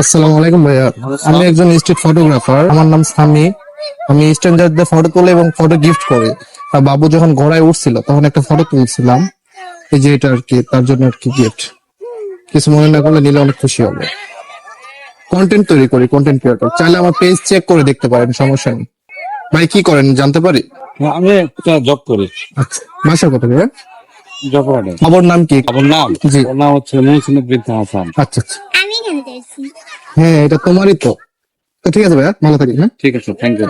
আসসালামু আলাইকুম ভাইয়া, আমি একজন স্ট্রিট ফটোগ্রাফার। আমার নাম সামি। আমি স্ট্রেঞ্জারদের ফটো তুলে এবং ফটো গিফট করি। আর বাবু যখন ঘোড়ায় উঠছিল তখন একটা ফটো তুলছিলাম, এই যে এটা আর কি, তার জন্য আর কি গিফট। কিছু মনে না করলে নিলে অনেক খুশি হবে। কন্টেন্ট তৈরি করি, কন্টেন্ট ক্রিয়েটর। চাইলে আমার পেজ চেক করে দেখতে পারেন, সমস্যা নেই। ভাই কি করেন জানতে পারি? আমি একটা জব করি আচ্ছা, বাসা কোথায় ভাইয়া? জবরাডে। খবর নাম কি? আমার নাম জি। ওর নাম হচ্ছে মহসিন বিনতে হাসান। আচ্ছা আচ্ছা, আমি এখানে চাইছি। হ্যাঁ এটা তোমারই তো। তো ঠিক আছে ভাইয়া, ভালো থাকি। হ্যাঁ। ঠিক আছে, থ্যাংক ইউ।